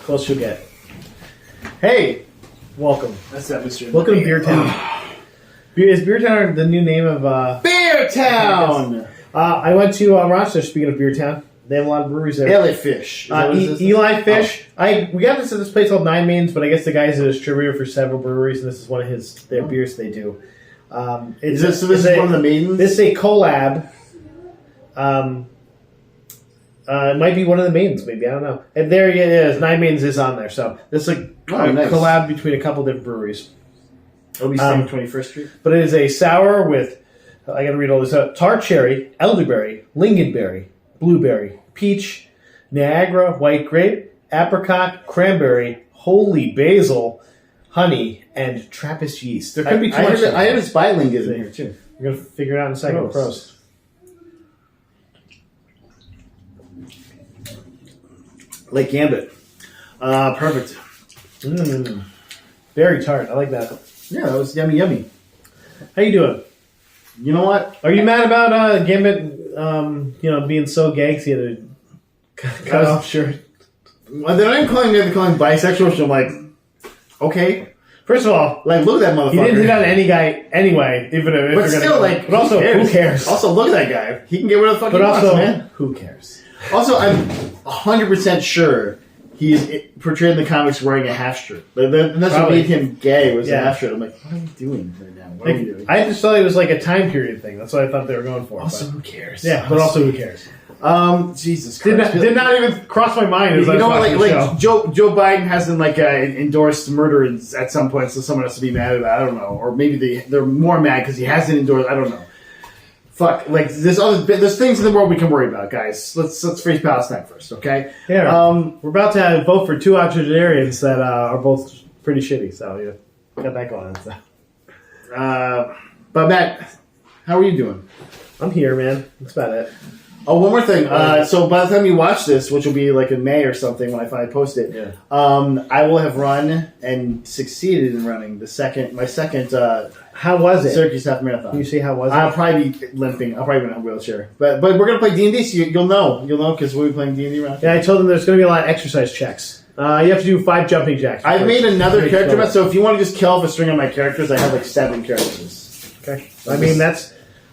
Well, she'll get. Hey, welcome. That's that mystery. Welcome to Beer Town. Is Beer Town the new name of Beer Town? I went to Rochester. Speaking of Beer Town, they have a lot of breweries there. Eli Fish. Eli Fish. We got this at this place called Nine Mains, but I guess the guy's a distributor for several breweries, and this is one of their beers they do. Is this one of the maidens? This is a collab. It might be one of the maidens, maybe. I don't know. And there it is. Nine Maidens is on there. So this is a nice. collab between a couple different breweries. It'll be staying 21st Street. But it is a sour with, I got to read all this out, tart cherry, elderberry, lingonberry, blueberry, peach, Niagara, white grape, apricot, cranberry, holy basil, honey, and Trappist yeast. There could be too much. I have a Spyling in here, too. We're going to figure it out in a second. Prost. Lake Gambit. Perfect. Very tart. I like that. Yeah, that was yummy. How you doing? You know what? Are you mad about Gambit, being so gags he had to cut off shirt? Well, they're not even calling bisexual, so I'm like, okay. First of all, like, look at that motherfucker. He didn't hit on any guy anyway, even if but still, but also, who cares? Also, look at that guy. He can get whatever the fuck he wants, man. Who cares? Also, I'm 100% sure he's portrayed in the comics wearing a half shirt. And that's what made him gay, was a half shirt. I'm like, what are you doing right now? What are you doing? I just thought it was like a time period thing. That's what I thought they were going for. Also, who cares? Yeah, but also, who cares? Jesus Christ. Did not even cross my mind as I was watching the show. Joe Biden hasn't endorsed murder at some point, so someone has to be mad about it. I don't know. Or maybe they're more mad because he hasn't endorsed. I don't know. Fuck, there's things in the world we can worry about, guys. Let's face Palestine first, okay? Yeah. We're about to vote for two octogenarians that are both pretty shitty, so got that going on. So. But Matt, how are you doing? I'm here, man. That's about it. Oh, one more thing. So by the time you watch this, which will be like in May or something when I finally post it, I will have run and succeeded in running my second. How was it? Syracuse Half Marathon. Can you see how was it? I'll probably be limping. I'll probably be in a wheelchair. But we're gonna play D&D, so you'll know. You'll know because we'll be playing D&D around. Yeah, I told them there's gonna be a lot of exercise checks. You have to do 5 jumping jacks. I've made another character, so if you want to just kill off a string of my characters, I have like 7 characters. Okay. I mean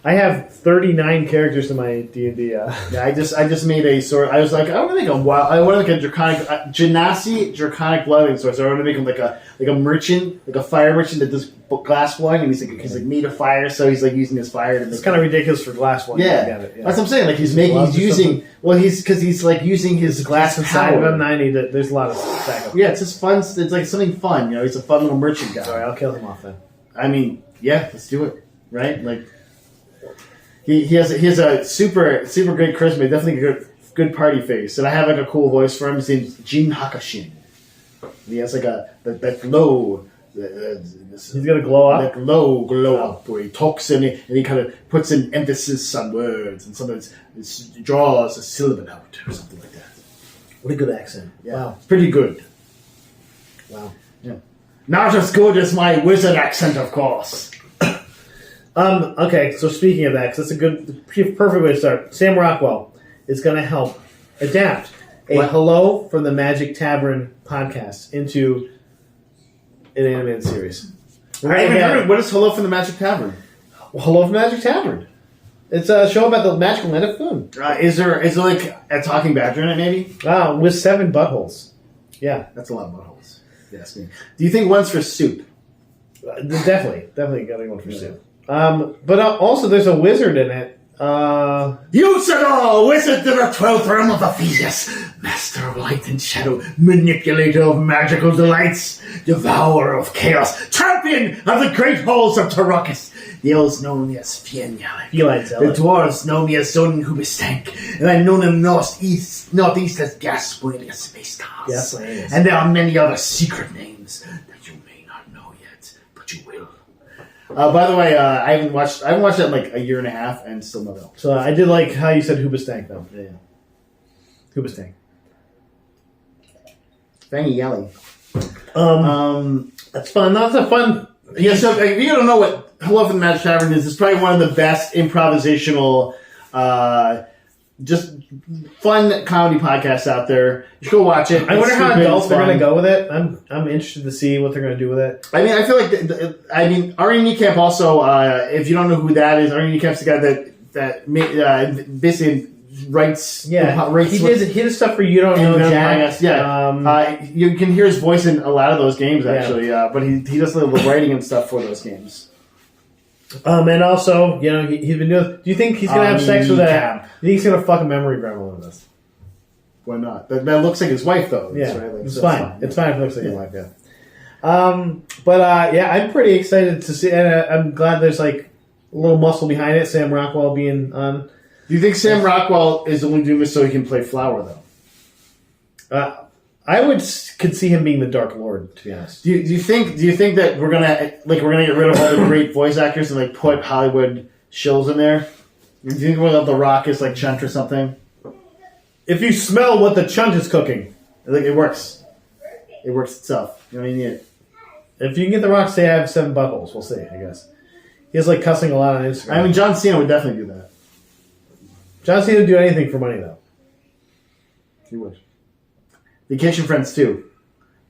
I have 39 characters in my D&D. Yeah, I just made a sword. I was like, I want to make a draconic draconic blowing sword. So I want to make him like a merchant, like a fire merchant that does glass blowing, and he's like made of fire, so he's like using his fire to make. It's kind of ridiculous for glass blowing. Yeah. That's what I'm saying. Like he's using his glass inside of him. There's a lot of backup. Yeah, it's just fun. It's like something fun. He's a fun little merchant guy. Sorry, I'll kill him off then. I mean, yeah, let's do it. Right, like. He has a super great charisma, definitely a good party face, and I have like a cool voice for him. His name's Jin Hakashin. He has like that glow. He's gonna glow up. That glow up where he talks and he kind of puts an emphasis on words and sometimes draws a syllable out or something like that. What a good accent! Yeah. Wow, pretty good. Wow, yeah, not as good as my wizard accent, of course. Okay, so speaking of that, because that's a perfect way to start. Sam Rockwell is going to help adapt a Hello from the Magic Tavern podcast into an animated series. I haven't heard of what is Hello from the Magic Tavern? Hello from the Magic Tavern. It's a show about the magical land of Foon. Is there like a talking badger in it, maybe? With 7 buttholes. Yeah. That's a lot of buttholes. Yes, me. Do you think one's for soup? Definitely getting one for soup. But also there's a wizard in it. Usador, wizard of the 12th realm of Ephesius, master of light and shadow, manipulator of magical delights, devourer of chaos, champion of the great halls of Tarakis. The elves know me as Fienjalik. The dwarves know me as Zon Hubistank, and I know them northeast as Gaspoilia Space Cars. Yes, and there are many other secret names that you may not know yet, but you will. By the way, I haven't watched that in like a year and a half, and still not know. So I did like how you said Hoobastank, though. Yeah. Hoobastank. Fangy yelling. That's fun. That's a fun. Yeah. So if you don't know what Hello from the Magic Tavern is, it's probably one of the best improvisational just fun comedy podcasts out there. You should go watch it. I wonder how adults are going to go with it. I'm interested to see what they're going to do with it. I mean, I feel like Ari Niekamp also. If you don't know who that is, Ari Niecamp's the guy that basically writes. Yeah, writes he did stuff for You Don't Know Jack. Yeah, you can hear his voice in a lot of those games actually. But he does the writing and stuff for those games. And also, he's been doing. Do you think he's gonna have sex with that? Do you think he's gonna fuck a memory grandma with this? Why not? That looks like his wife, though. Yeah, right? it's fine. It's fine if it looks like his wife. Yeah. I'm pretty excited to see, and I'm glad there's like a little muscle behind it. Sam Rockwell being on. Do you think Sam Rockwell is only doing this so he can play Flower, though? I could see him being the Dark Lord, to be honest. Do you think that we're gonna get rid of all the great voice actors and like put Hollywood shills in there? Do you think we'll have The Rock as like Chunt or something? If you smell what the Chunt is cooking, Like it works. It works itself. You don't even need it. If you can get The Rock to say I have 7 buttholes, we'll see. I guess he has like cussing a lot on Instagram. I mean, John Cena would definitely do that. John Cena would do anything for money, though. He would. Vacation Friends 2.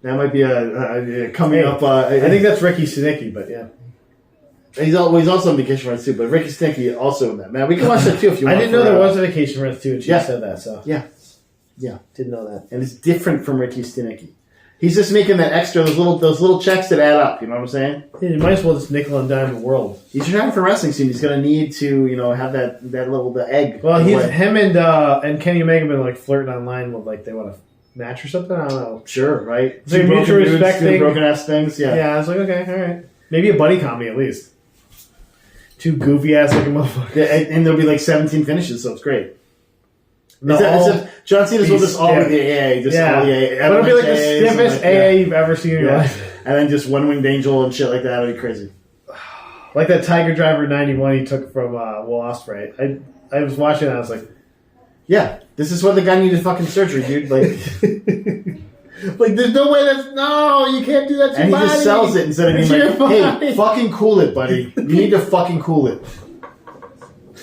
That might be a coming up. I think that's Ricky Stenicki, but yeah. He's also in Vacation Friends 2, but Ricky Stenicki also in that. Man, we can watch that too if you want. I didn't know there was a Vacation Friends 2, and she said that, so. Yeah. Didn't know that. And it's different from Ricky Stenicki. He's just making that extra, those little checks that add up, you know what I'm saying? Yeah, you might as well just nickel and dime the world. He's trying for wrestling scene. He's going to need to, have that little the egg. Well, him and Kenny Omega been like flirting online with like they want to match or something. I don't know. Sure, right? It's like a mutual respect thing. Broken ass things. Yeah. Yeah, I was like, okay, all right. Maybe a buddy comedy at least. 2 goofy ass looking motherfuckers. Yeah, and there'll be like 17 finishes, so it's great. John Cena's with us all with the AA. Just all the AA. But it'll be like the stiffest AA you've ever seen in your life. And then just One Winged Angel and shit like that. It'll be crazy. Like that Tiger Driver 91 he took from Will Ospreay. I was watching that, I was like, yeah, this is what the guy needed fucking surgery, dude. Like, there's no way you can't do that to your body. And he just sells it instead of being like, hey, fucking cool it, buddy. You need to fucking cool it.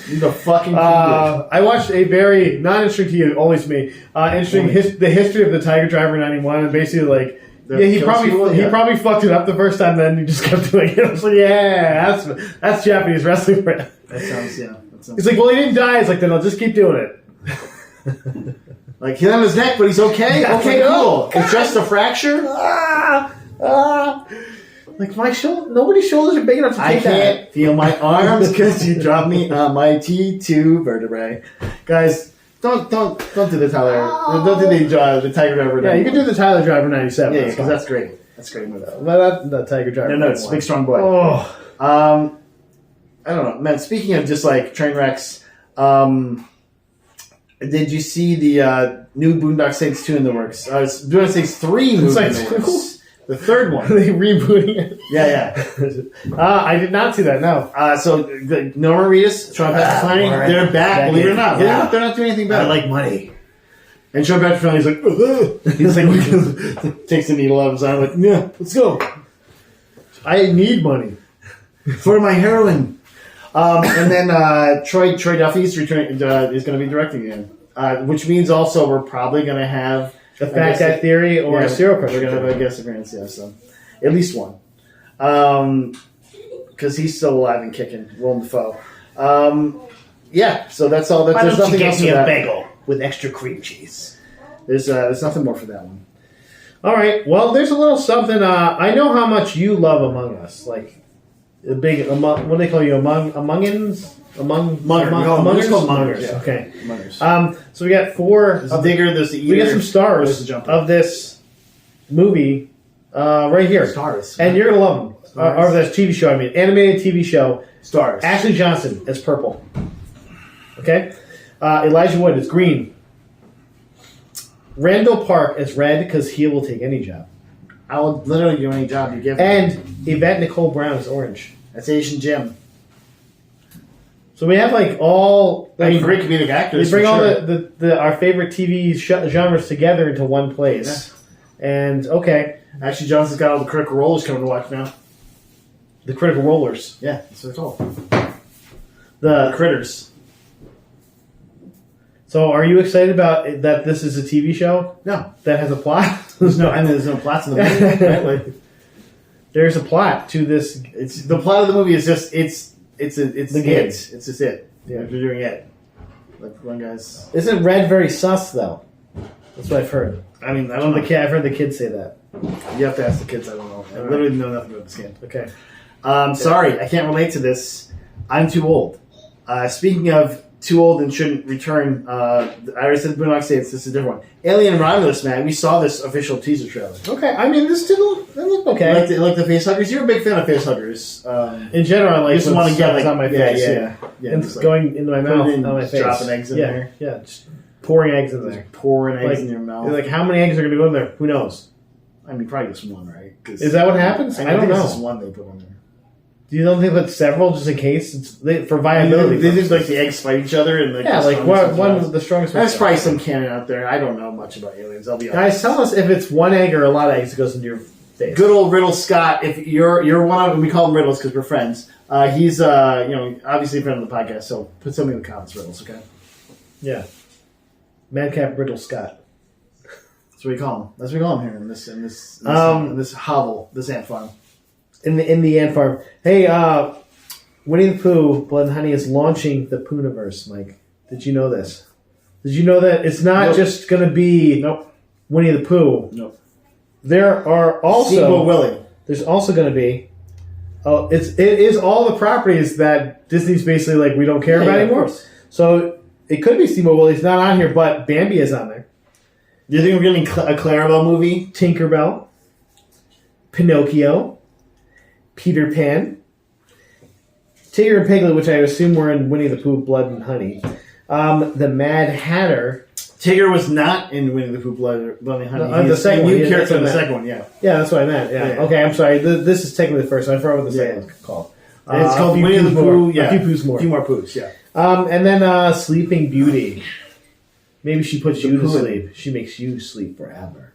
You need to fucking cool it. I watched a very, not interesting to you, always me, interesting the history of the Tiger Driver 91, and basically like, he probably fucked it up the first time, then he just kept doing it. I was like, that's Japanese wrestling. That sounds. He's like, well, he didn't die. It's like, then I'll just keep doing it. Like, he's on his neck, but he's okay. Yeah, okay, cool. It's just a fracture. Like my shoulder, nobody's shoulders are big enough to take that. I can't feel my arms because you dropped me on my T2 vertebrae. Guys, don't do the Tyler. Don't do the Tiger Driver. Yeah, you can do the Tyler Driver 97. Yeah, because that's great. That's great movie. But the Tiger Driver. No, it's a big strong boy. Oh. I don't know, man. Speaking of just like train wrecks, did you see the new Boondock Saints 2 in the works? Boondock Saints 3 movie. It's like the third one. Are they rebooting it? Yeah. I did not see that, no. So Norman Reedus, Sean Patrick Flanery, they're back, believe it or not. Yeah. They're not doing anything bad. I like money. And Sean Patrick Flanery's like, ugh. He's like, takes the needle out of his arm, like, yeah, let's go. I need money. For my heroin. And then Troy Duffy's is going to be directing again. Which means also we're probably going to have a Fat Guy Theory or a Serial Crusher. We're going to have a guest appearance, yeah, so at least one. Because he's still alive and kicking, Willem Dafoe. Yeah, so that's all. Why there's don't nothing you else get me for a that. bagel with extra cream cheese? There's nothing more for that one. All right, well, there's a little something. I know how much you love Among Us, like the big what do they call you, Amongans? Amongers. Yeah. Okay. Amongers. So we got 4. There's the digger. There's the eater. We got some stars of this movie right here. Stars. And you're gonna love them. Or this TV show. I mean, animated TV show. Stars. Ashley Johnson as purple. Okay. Elijah Wood is green. Randall Park as red because he will take any job. I will literally do any job you give me. And Yvette Nicole Brown is orange. That's Asian Jim. So we have like all. I mean, great comedic actors. We bring all our favorite TV genres together into one place. Yeah. And okay, Ashley Johnson's got all the Critical Rollers coming to watch now. The Critical Rollers. Yeah, that's what they're called. The Critters. So, are you excited about that? This is a TV show No, that has a plot. there's no plots in the movie. Right? Like, There's a plot to this. it's the plot of the movie is just it's The game. It's just it. Yeah. They're doing it. Like, one guy's. Isn't Red very sus though? That's what I've heard. I mean, I don't know. I've heard the kids say that. You have to ask the kids. I don't know. I literally know nothing about this game. Okay. Sorry, I can't relate to this. I'm too old. Speaking of too old and shouldn't return, I already said Boondock Saints. This is a different one. Alien Romulus, man. We saw this official teaser trailer. Okay. I mean, this didn't. It looked okay. Like the facehuggers. You're a big fan of facehuggers. In general, I like just want to get like on my face. yeah. And just like, going into my mouth, in, on my face, dropping eggs in there. Yeah, just pouring eggs in there. pouring eggs Like- in your mouth. Like, how many eggs are going to go in there? Who knows? I mean, probably just one, right? 'Cause Is that what happens? I don't think know. It's just one they put on there. Do you don't think that several just in case for viability? They just like the eggs fight each other and like yeah, the like strongest one ones. of the strongest. There's ones. probably some canon out there. I don't know much about aliens. I'll be honest. Guys, tell us if it's one egg or a lot of eggs that goes into your face. Good old Riddle Scott. If you're one of them, we call him Riddles because we're friends. He's obviously a friend of the podcast. So put something in the comments, Riddles. Okay. Yeah. Madcap Brittle Scott. That's what we call him. That's what we call him here in this hovel, this ant farm. In the ant farm. Hey, Winnie the Pooh, Blood and Honey is launching the Pooh-niverse, Mike. Did you know this? Did you know that it's not Nope. just going to be Winnie the Pooh? Nope. There are Steamboat also Willie. there's also going to be it is all the properties that Disney's basically like we don't care about of anymore. course. So it could be Steamboat Willie. It's not on here, but Bambi is on there. Do you think we're getting a Clarabelle movie? Tinkerbell, Pinocchio, Peter Pan, Tigger and Piglet, which I assume were in Winnie the Pooh, Blood and Honey, the Mad Hatter. Tigger was not in Winnie the Pooh, Blood and Honey. No, the He's second a one, new yeah, character in the that's what I second one, yeah. Yeah, that's what I meant. Yeah. Yeah. Okay, I'm sorry. This is technically the first one. I forgot what the second Yeah. one's called. It's called A few Winnie the Poohs Pooh, more. yeah. A few Poohs more. A few more Poohs, yeah. And then Sleeping Beauty. Maybe she puts The you to Pooh. sleep. She makes you sleep forever.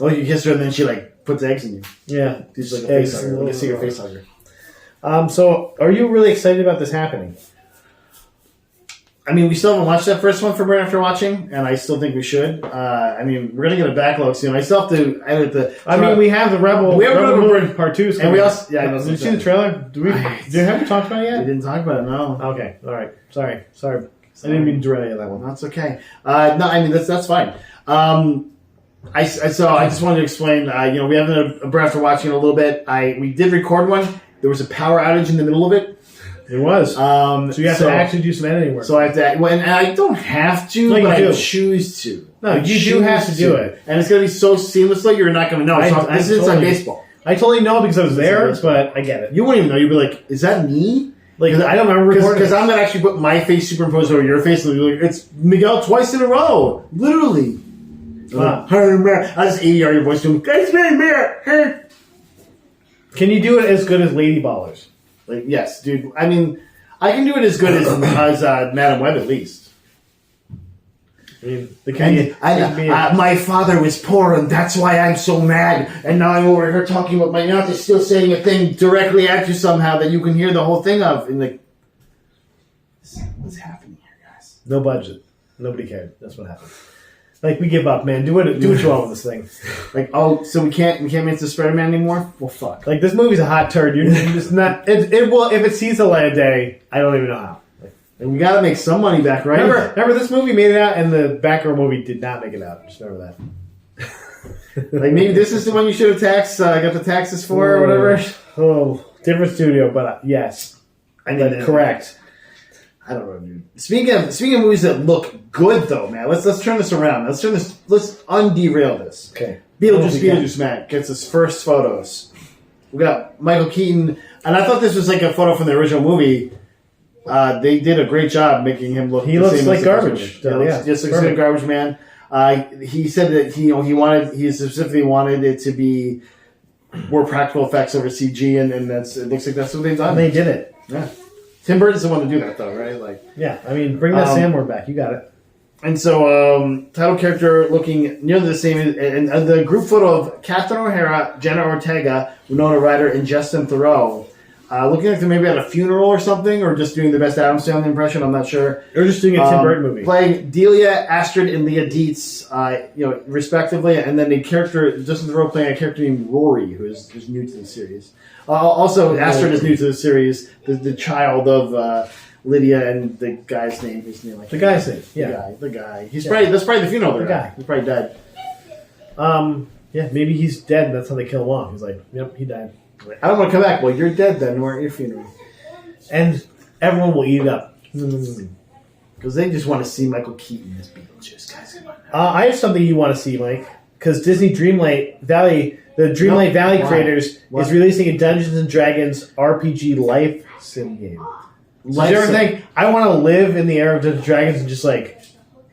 Oh, you kiss her and then she like puts eggs in you. Yeah. She's like a Eggs. face hugger. Like a secret face hugger. So, are you really excited about this happening? I mean, we still haven't watched that first one from right after watching, and I still think we should. I mean, we're gonna get a backlog soon. I still have to edit the. We have the Rebel. We have Rebel Rebel Moon Part 2. and we also Did you see the trailer? Do we have to talk about it We yet? didn't talk about it. No, Okay. All right. Sorry. I didn't mean to derail you on that one. that's okay. No, I mean that's fine. I just wanted to explain. We haven't a breath after watching it a little bit. We did record one. There was a power outage in the middle of it. It was. So you have to so- actually do some editing work. So I have to. Well, and I don't have to, No, you but I do. choose to. No, I you do choose have to do it. and it's gonna be so seamless. Though you're not gonna know. I This is like totally- baseball. I totally know because I was there, It's but I get it. You won't even know. You'll be like, "Is that me?" Like, I don't remember recording Because it. I'm gonna actually put my face superimposed over your face, and you'll be like, "It's Miguel twice in a row, literally." Wow. I just ADR your voice to him. It's me, Mirror. Can you do it as good as Lady Ballers? Like, yes, dude. I mean, I can do it as good as Madam Web at least. I mean, My father was poor, and that's why I'm so mad. And now I'm over here talking about my mouth is still saying a thing directly at you somehow that you can hear the whole thing of. And like, what's happening here, guys? no budget. Nobody cared. That's what happened. Like, we give up, man. Do what you want with this thing. Like, oh, so we can't make this Spider-Man anymore? Well, fuck. Like, this movie's a hot turd. You're just not. It will if it sees the light of day. I don't even know how. And we gotta make some money back, right? Remember, this movie made it out, and the Batgirl movie did not make it out. Just remember that. Like, maybe this is the one you should have got the taxes for or whatever. Oh, different studio, but yes, I mean, correct. I don't know, dude. Speaking of movies that look good, though, man, let's turn this around. Let's underail this. Okay, Beetlejuice Matt gets his first photos. We got Michael Keaton, and I thought this was like a photo from the original movie. They did a great job making him look. He the looks same like as the first garbage. movie. So, yeah, just looks like garbage man. He said that he specifically wanted it to be more practical effects over CG, and it looks like that's what they've done. And they did it. Yeah. Tim Burton's the one to do that, though, right? Like, Yeah, I mean, bring that Sandworm back. You got it. and so title character looking nearly the same, and the group photo of Catherine O'Hara, Jenna Ortega, Winona Ryder, and Justin Theroux. looking like they're maybe at a funeral or something, or just doing the best Adam Sandler impression. I'm not sure. Or just doing a Tim Burton movie. Playing Delia, Astrid, and Leah Dietz, respectively, and then Justin Theroux playing a character named Rory, who's new to the series. Also, Astrid is new to the series. The child of Lydia and the guy's name. His name. The guy's name. Yeah. The guy. That's probably the funeral. The guy. He's probably dead. Yeah, maybe he's dead and that's how they kill him off. He's like, yep, he died. I don't want to come back. Well, you're dead then. We're at your funeral. And everyone will eat it up. Because they just want to see Michael Keaton as Beetlejuice. Guys, come on now. I have something you want to see, Mike. Because Disney Dreamlight Valley, the Dreamlight Valley creators, is releasing a Dungeons and Dragons RPG life sim game. So you ever think, I want to live in the era of Dungeons and Dragons and just like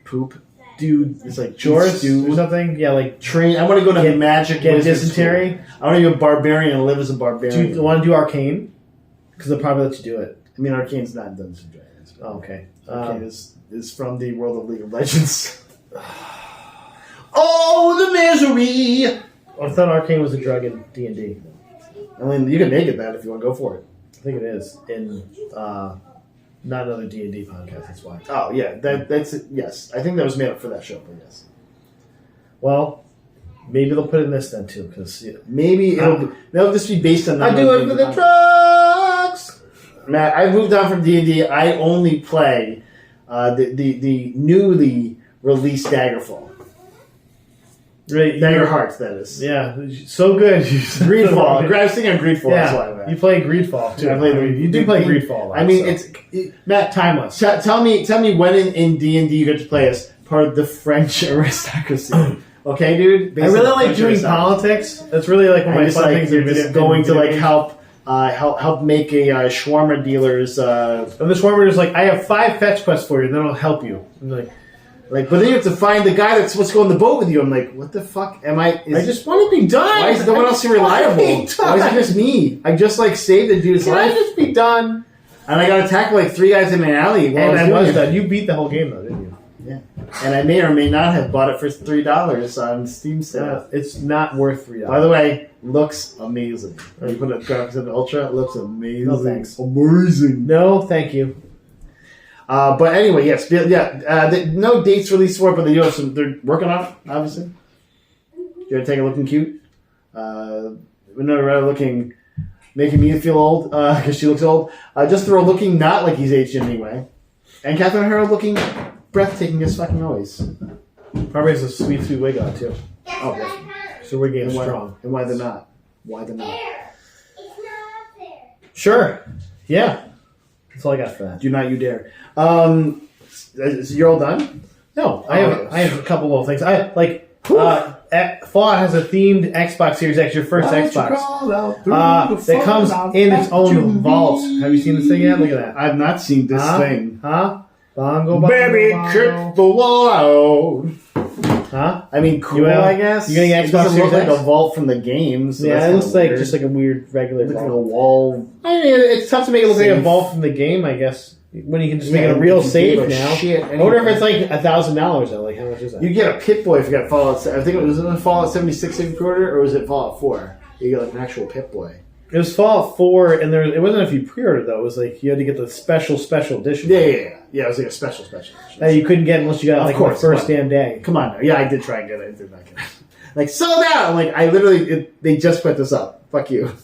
poop? Do it's like chores or something? Yeah, like train. I want to go to magic. Get dysentery. School. I want to be a barbarian and live as a barbarian. Do you want to do Arcane? Because they'll probably let you do it. I mean, Arcane's not Dungeons and Dragons. Oh, okay. Arcane is from the world of League of Legends. Oh, the misery! I thought Arcane was a drug in D&D. I mean, you can make it that if you want to go for it. I think it is in not another D&D podcast. That's why. Oh yeah, that's it. Yes. I think that was made up for that show. But yes. Well, maybe they'll put it in this then too, because maybe they'll just be based on. I do it for the drugs. Matt, I moved on from D&D. I only play the newly released Daggerfall. Right, Dagger Hearts, that is. Yeah, so good. Greedfall. I was thinking of Greedfall. Yeah, that's why I'm at. You play Greedfall too. You do play Greedfall. I mean, Matt, timeless. Tell me when in D&D you get to play as part of the French aristocracy. Okay, dude. I really like doing politics. That's really like one of my fun things. You're just going to like help make a shawarma dealer's. And the shawarma is like, I have 5 fetch quests for you, and then I'll help you. I'm like, but then you have to find the guy that's supposed to go on the boat with you. I'm like, what the fuck am I? I just want to be done. Why is no one else reliable? Why is it just me? I just like saved the dude's life. Can I just be done? And I got attacked by like 3 guys in an alley. And I was done. You beat the whole game though, didn't you? Yeah. And I may or may not have bought it for $3 on Steam sale. It's not worth $3. By the way, looks amazing. You put a graphics in Ultra, it looks amazing. No thanks. Amazing. No, thank you. But anyway, yes, no dates released for it, but they do have some. They're working on it, obviously. You gotta take a looking cute. Winona looking, making me feel old because she looks old. Just Thoreau looking not like he's aged in any way, and Catherine O'Hara looking breathtaking as fucking always. Probably has a sweet wig on too. Oh, definitely. So wig game's strong. And why they're not? Why they're not? Sure. Yeah. That's all I got for that. Do not you dare. Is you're all done? No, I have a couple little things. Fallout has a themed Xbox Series X, your first Xbox. That comes in its own vault. Have you seen this thing yet? Look at that. I've not seen this thing. Huh? Baby, kick the wall out. Huh? I mean, cool, I guess. You getting Xbox It doesn't Series look X? like a vault from the games. So yeah, it looks like just like a weird regular vault. Like a wall. I mean, it's tough to make it look like a vault from the game, I guess. When you can just make it a real safe now. I wonder if it's like $1,000 though. Like, how much is that? You get a Pip-Boy if you got Fallout. I think it was Fallout 76 pre-order, or was it Fallout 4? You get like an actual Pip-Boy. It was Fallout 4, and it wasn't if you pre-ordered though. It was like you had to get the special edition. Yeah. It was like a special edition. That you couldn't get unless you got it like the first damn day. Come on, now. Yeah, I did try and get it. I did not get it. Like sold out. Like I literally, they just put this up. Fuck you.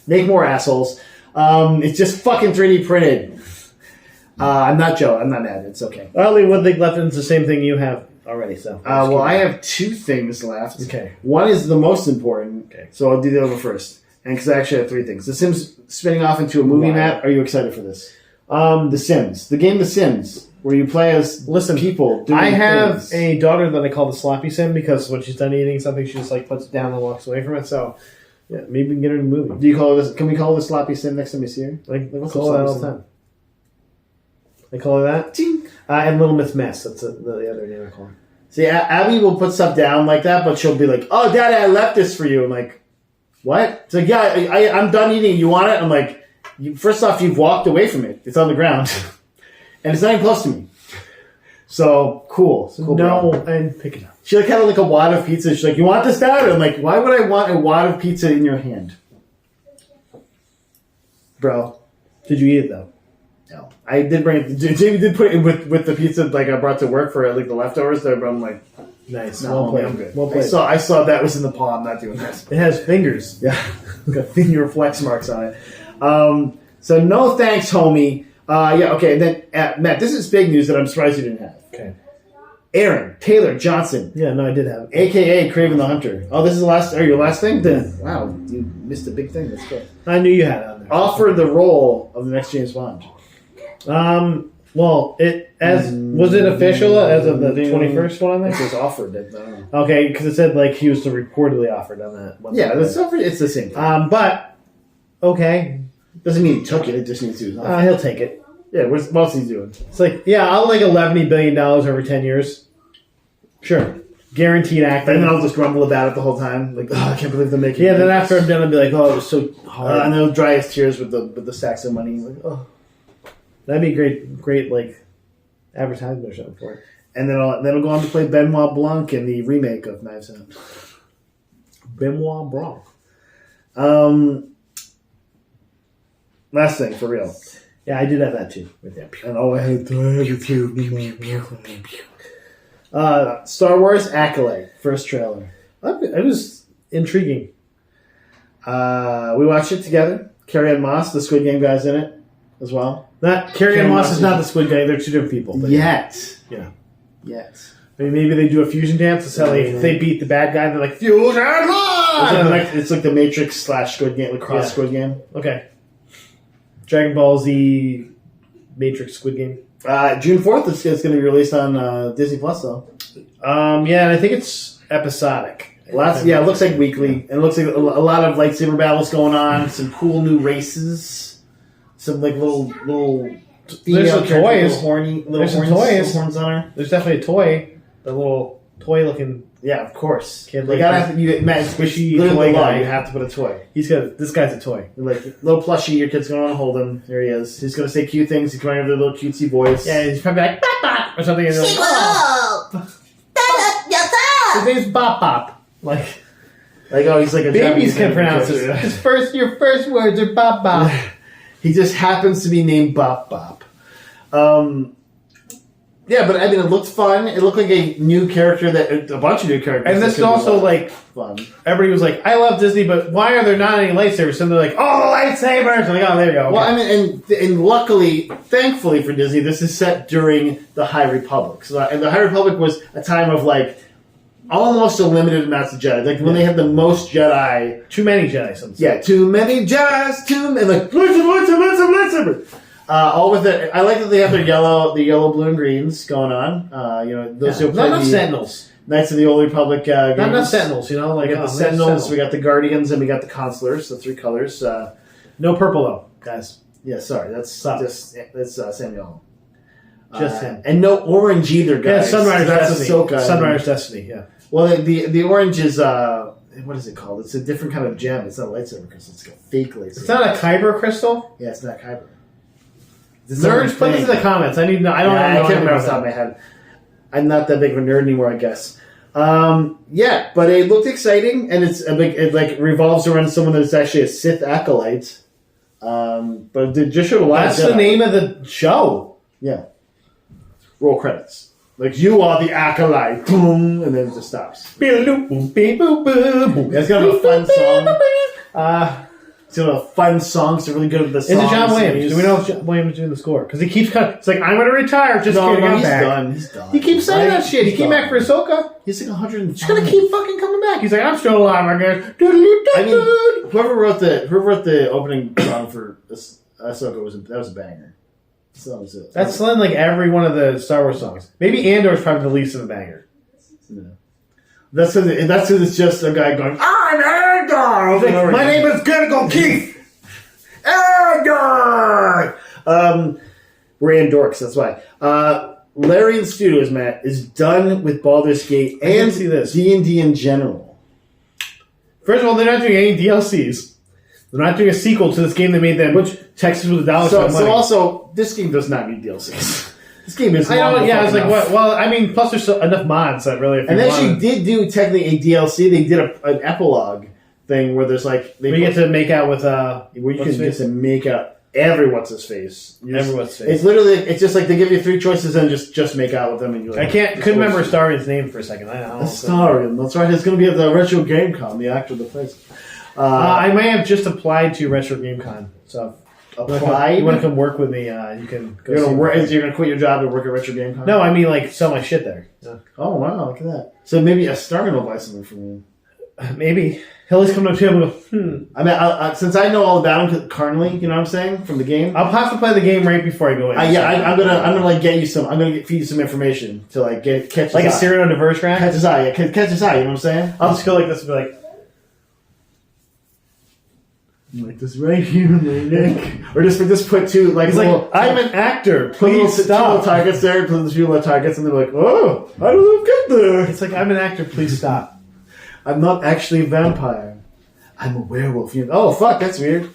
Make more assholes. It's just fucking 3D printed. I'm not Joe. I'm not mad. It's okay. Well, only one thing left, and it's the same thing you have already. So, I have 2 things left. Okay. One is the most important. Okay. So I'll do the other first. And because I actually have 3 things. The Sims spinning off into a movie, Matt. Are you excited for this? The Sims. The game The Sims, where you play as people doing I have things. a daughter that I call the Sloppy Sim because when she's done eating something, she just like puts it down and walks away from it. So, yeah, maybe we can get her in a movie. Do you call this? Can we call it the Sloppy Sim next time we see her? Like what's call that all the time? They call her that? Tink. And Little Miss Mess. That's the other name I call her. See, Abby will put stuff down like that, but she'll be like, "Oh, Daddy, I left this for you." I'm like, "What?" It's like, "Yeah, I'm done eating. You want it?" I'm like, first off, you've walked away from it. It's on the ground. And it's not even close to me. So, cool. No, and pick it up. She had like a wad of pizza. She's like, "You want this, Dad?" I'm like, "Why would I want a wad of pizza in your hand?" bro. Did you eat it though? No, I did bring it. Jamie did put it with the pizza like I brought to work for like the leftovers there, but I'm like, Nice. no, Well played. I'm good. Well played. I saw that was in the paw. I'm not doing this. It has fingers. Yeah, got finger flex marks on it. So no thanks, homie. Yeah, okay. And then Matt, this is big news that I'm surprised you didn't have. Okay. Aaron Taylor Johnson, Yeah, no, I did have it. aka Craven the Hunter. Oh, this is the last. Your last thing? Then wow, you missed a big thing. That's good. I knew you had it on there. Offered the role of the next James Bond. Well, was it official as of the 21st one on It there? says offered. I don't know. Okay, because it said like he was reportedly offered on that one. Yeah, it's the same thing. But okay, Doesn't mean he took it. It just means he was offered. he'll take it. Yeah, what else is he doing? It's like, yeah, I'll like $11 billion over 10 years. Sure, guaranteed acting. And then I'll just grumble about it the whole time. Like, oh, I can't believe they're making. Yeah, then after I'm done, I'll be like, oh, it was so hard. and they'll dry his tears with the stacks of money. Like, oh. That'd be great, like advertisement or something for it. And then he'll go on to play Benoit Blanc in the remake of Knives Out. Benoit Blanc. Last thing, for real. Yeah, I did have that too. With that. And all I had to Star Wars Acolyte, first trailer. It was intriguing. We watched it together. Carrie-Anne Moss, the Squid Game guy's in it as well. Not Carrie-Anne Moss is not the Squid Guy. They're two different people. But Yet. yeah. Yet. Maybe they do a fusion dance. That's how they beat the bad guy. They're like fusion. It's like the Matrix / Squid Game, the cross Squid Game. Okay. Dragon Ball Z, Matrix, Squid Game. June 4th, it's going to be released on Disney Plus, though. Yeah, and I think it's episodic. It looks like weekly. And it looks like a lot of lightsaber battles going on. Some cool new races. Some like little There's some toys. There's some toys. Horns on her. There's definitely a toy. The little toy looking. Yeah, of course. Kid They like gotta that. have to, Matt, Squishy literally toy the law, guy. you have to put a toy. This guy's a toy. Like little plushie, your kid's gonna want to hold him. There he is. He's gonna say cute things. He's going to have a little cutesy voice. Yeah, he's probably like bop bop or something. And like, his name's Bop Bop. Like he's like a babies Japanese can name. pronounce it. Your first words are Bop Bop. He just happens to be named Bop Bop. Yeah, but I mean, it looked fun. It looked like a new character a bunch of new characters. And this is also like fun. everybody was like, I love Disney, but why are there not any lightsabers? And they're like, oh, the lightsabers! I'm like, oh, there you go. Okay. Well, I mean, and luckily, thankfully for Disney, this is set during the High Republic. So, and the High Republic was a time of like almost unlimited amounts of Jedi. Like when they had the most Jedi. Too many Jedi, sometimes. Yeah, too many Jedis, and like lightsaber. All with it. I like that they have the yellow, blue, and greens going on. Those who not enough Sentinels. Knights of the Old Republic. Not enough Sentinels. Like we got the Sentinels, we got the Guardians, and we got the Consulars. The three colors. No purple though, guys. Yeah, sorry, that's Samuel. Just him, and no orange either, guys. Yeah, Sunrider's that's Destiny. Ahsoka. Sunrider's Destiny. Yeah. Well, the orange is what is it called? It's a different kind of gem. It's not a lightsaber crystal. It's like a fake lightsaber. It's not a Kyber crystal. Yeah, it's not Kyber. Nerds, put this in the comments. I need to know. I can't remember off the top of my head. I'm not that big of a nerd anymore, I guess. Yeah, but it looked exciting, and it like revolves around someone that's actually a Sith acolyte. But it just showed a lot. That's of Jedi. the name of the show. Yeah. Roll credits. Like, you are the acolyte. Boom, and then it just stops. It's kind of a fun song. It's kind of a fun song. It's really good with the songs. Is it John Williams? Do we know if John Williams is doing the score? Because he keeps cutting. It's like, I'm going to retire. Just kidding. I'm he's back. done. He's done. He keeps saying that shit. He came back for Ahsoka. He's like 100. He's going to keep fucking coming back. He's like, I'm still alive, I guess. I mean, whoever wrote the opening song for Ahsoka was a banger. So that was it. That's like every one of the Star Wars songs. Maybe Andor's probably the least of the banger. No. That's because it's just a guy going, I'm Andor! My name is Gurgle Keith! Andor! We're Andorks, that's why. Larian Studios, Matt, is done with Baldur's Gate and D&D in general. First of all, they're not doing any DLCs. They're not doing a sequel to this game they made them, which Texas with $1 money. So also, this game does not need DLCs. This game is. I know. Yeah, I was like, what? Well, I mean, plus there's enough mods that really. And they actually did do technically a DLC. They did an epilogue thing where there's like we get to make out with where you what's can get face? to make out every what's his face. Everyone's face. It's literally it's just like they give you 3 choices and just make out with them and you. Like, couldn't remember Starian's name for a second. I don't know. Starian, that's right. It's going to be at the Retro Game Con, the actor that plays. I may have just applied to Retro Game Con, so applied. You want to come work with me? You can go. You're going to quit your job to work at Retro Game Con? No, I mean like sell my shit there. Yeah. Oh wow, look at that. So maybe a Starian will buy something from you. Maybe he'll always come up to him and go, I mean, since I know all about him carnally, you know what I'm saying, from the game. I'll have to play the game right before I go in. I'm gonna like get you some. I'm gonna feed you some information to like catch his like eye. a Cyrano diverse rack. Catch his eye, yeah, catch his eye. You know what I'm saying? I'll just go like this and be like this right here, Nick. Or just put 2 like. he's like, I'm an actor. Put little Please 2 little stop. targets there. Put the 2 little targets, and they're like, oh, I don't know, get there. It's like I'm an actor. Please stop. I'm not actually a vampire. I'm a werewolf. Oh, fuck, that's weird.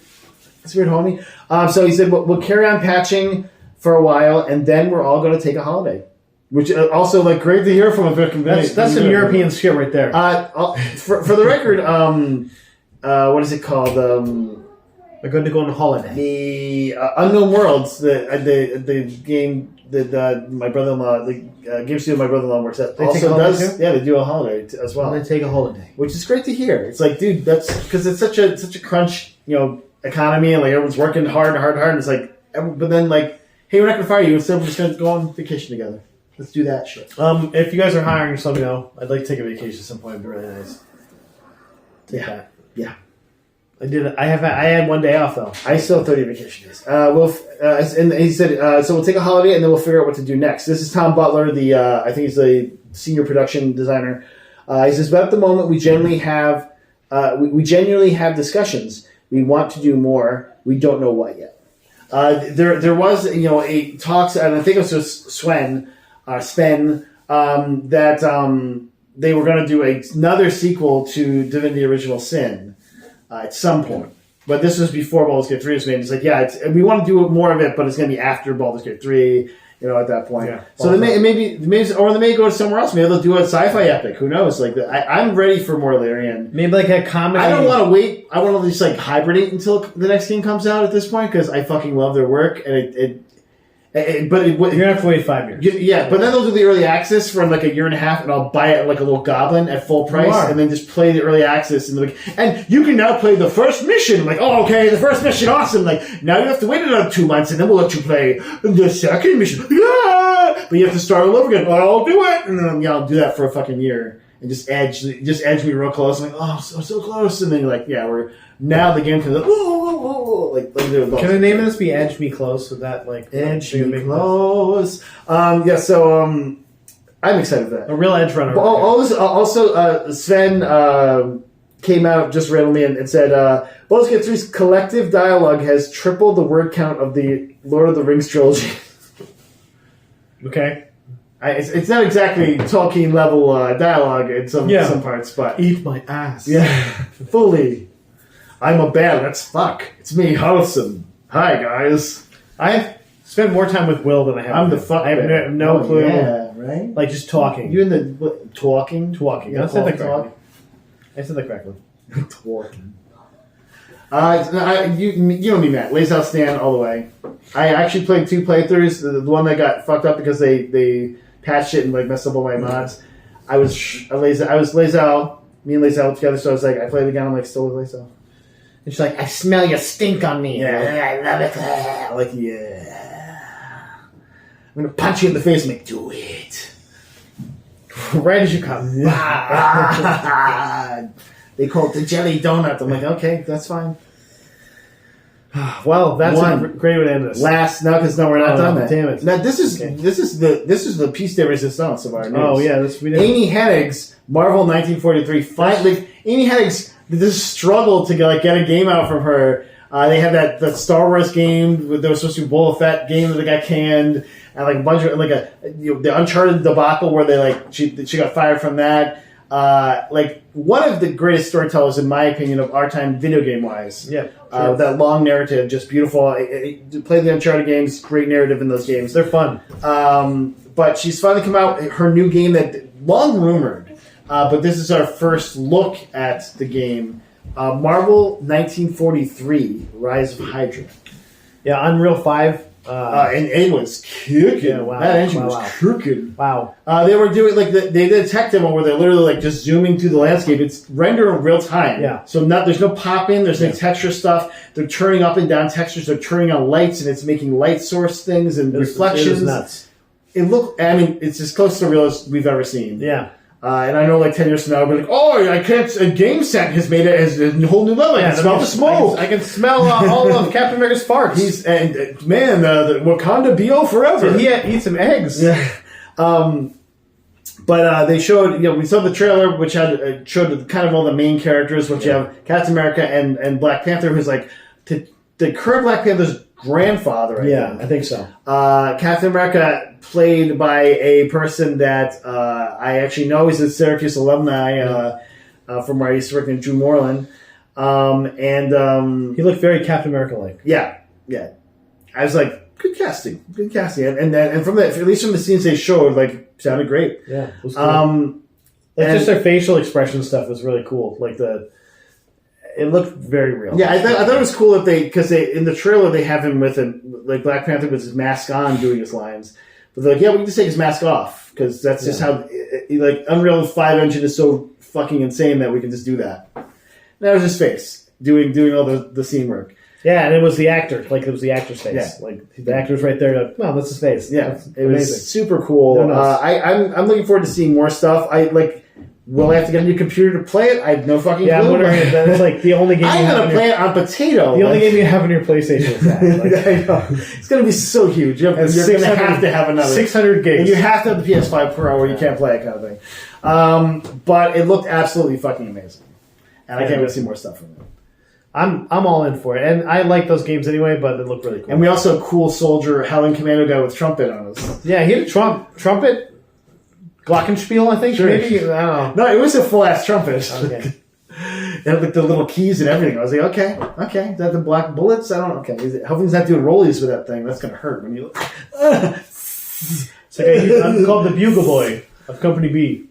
That's weird, homie. So he said, we'll carry on patching for a while, and then we're all going to take a holiday. Which also, like, great to hear from a victim. That's some European shit right there. For the record, what is it called? They're going to go on a holiday. The Unknown Worlds, the game that my brother-in-law, the game studio my brother-in-law works at, They take also a holiday does. too? Yeah, they do a holiday as well. They take a holiday, Which is great to hear. It's like, dude, that's because it's such a crunch, economy, and like everyone's working hard, and it's like, but then like, hey, we're not gonna fire you. Instead, we're just gonna go on vacation together. Let's do that shit. If you guys are hiring, just let me know. I'd like to take a vacation at some point. It'd be really nice. Take that. Yeah. I did it. I had one day off though. I still have 30 vacation days. And he said, so we'll take a holiday and then we'll figure out what to do next. This is Tom Butler, I think he's the senior production designer. He says, but at the moment we genuinely have discussions. We want to do more. We don't know what yet. There was, a talks, and I think it was just Sven, that they were going to do another sequel to Divinity Original Sin. At some point. But this was before Baldur's Gate 3 was made. It's like, we want to do more of it, but it's going to be after Baldur's Gate 3, at that point. Yeah, so they may go somewhere else. Maybe they'll do a sci-fi epic. Who knows? Like, I'm ready for more Larian. Maybe like a comedy. I don't want to wait. I want to just like hibernate until the next game comes out at this point because I fucking love their work. And you're gonna have to wait 5 years. Yeah, but then they'll do the early access for like a year and a half, and I'll buy it like a little goblin at full price, and then just play the early access. And you can now play the first mission. Like, oh, okay, the first mission, awesome. Like, now you have to wait another 2 months, and then we'll let you play the second mission. Yeah, but you have to start all over again. I'll do it, and then I'll do that for a fucking year, and just edge me real close. I'm like, oh, so close, and then you're like, yeah, now the game comes up. Like can the name of this be Edge Me Close? So that like Edge Me Close. So I'm excited for that. A real edge runner. Also, Sven came out just randomly and said, Baldur's Gate 3's collective dialogue has tripled the word count of the Lord of the Rings trilogy. Okay. It's not exactly Tolkien level dialogue in some parts, but eat my ass. Yeah, fully. I'm a bear. Let's fuck. It's me, Wholesome. Hi, guys. I've spent more time with Will than I have. I'm with the fuck. I have no clue. Yeah, right. Like just talking. You in the talking? Talking. I said that correctly. Talking. You know me, Matt. Lays out stand all the way. I actually played 2 playthroughs. The one that got fucked up because they patched it and like messed up all my mods. I was Lays out. Me and Lays out together. So I was like, I played again. I'm like, still with Lays out. And she's like, I smell your stink on me. Yeah, I love it. Like, yeah. I'm gonna punch you in the face and make do it. Right as you come. They call it the jelly donut. I'm like, okay, that's fine. Well, that's a great way to end this. Last, no, because we're not done. That. Damn it! Now this is the piece de resistance of our news. Oh yeah, Amy Hennig's Marvel 1943. Finally, Amy Hennig's this struggle to get a game out from her. They had that Star Wars game. There was supposed to be a Boba Fett game that got canned, and like a bunch of the Uncharted debacle where she got fired from that. One of the greatest storytellers, in my opinion, of our time, video game wise. Yeah, sure. That long narrative, just beautiful. Play the Uncharted games, great narrative in those games. They're fun. But she's finally come out her new game that long rumored, but this is our first look at the game. Marvel 1943, Rise of Hydra. Yeah, Unreal 5. And it was kicking. Yeah, wow. That engine Wow, was wow. kicking. Wow. They were doing they did a tech demo where they're literally like just zooming through the landscape. It's rendered in real time. Yeah. So there's no pop in. There's no texture stuff. They're turning up and down textures. They're turning on lights, and it's making light source things and reflections. It was nuts. It's as close to real as we've ever seen. Yeah. And I know, like 10 years from now, I'll be like, "Oh, I can't." A game set has made it as a whole new level. I can smell the smoke. I can smell all of Captain America's farts. The Wakanda BO forever. Did he eat some eggs? Yeah. But they showed, we saw the trailer, which showed kind of all the main characters, which you have Captain America and Black Panther, who's like the current Black Panther's grandfather. I think so. Captain America, played by a person that I actually know. He's a Syracuse alumni from where I used to work in Drew Moreland. He looked very Captain America-like. Yeah. I was like, good casting. And from at least from the scenes they showed, like, sounded great. Yeah, it was cool. Just their facial expression stuff was really cool. Like it looked very real. Yeah, I thought it was cool that because in the trailer they have him with like Black Panther with his mask on doing his lines, but they're like, yeah, we can just take his mask off because that's just how like Unreal 5 engine is so fucking insane that we can just do that. And that was his face doing all the scene work. Yeah, and it was the actor. Like, it was the actor's face. Yeah. Like, the actor's right there. Like, well, that's his face. Yeah, that's it amazing. was super cool. No, no. I'm looking forward to seeing more stuff. Will I have to get a new computer to play it? I have no fucking clue. Yeah, I'm wondering if that's like the only game I'm going to play it on Potato. The only game you have on your PlayStation is that. Like, I know. It's going to be so huge. You're going to have to have another. 600 gigs. And you have to have the PS5 Pro or you can't play it kind of thing. But it looked absolutely fucking amazing. And I can't wait to see more stuff from it. I'm all in for it. And I like those games anyway, but it looked really cool. And we also have a cool soldier, Helen Commando guy with trumpet on us. Yeah, he had a trumpet. Glockenspiel, I think, sure. maybe? I don't know. No, it was a full-ass trumpet. Okay. It had like the little keys and everything. I was like, okay. Is that the black bullets? I don't know. Okay. Hopefully he's not doing rollies with that thing. That's going to hurt when you... It's like I'm called the Bugle Boy of Company B.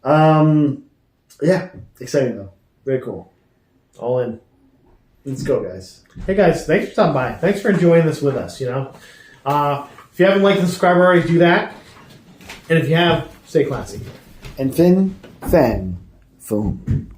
Yeah. Exciting, though. Very cool. All in. Let's go, guys. Hey, guys. Thanks for stopping by. Thanks for enjoying this with us, If you haven't liked and subscribed already, do that. And if you have, stay classy. And Fing Fan Fum.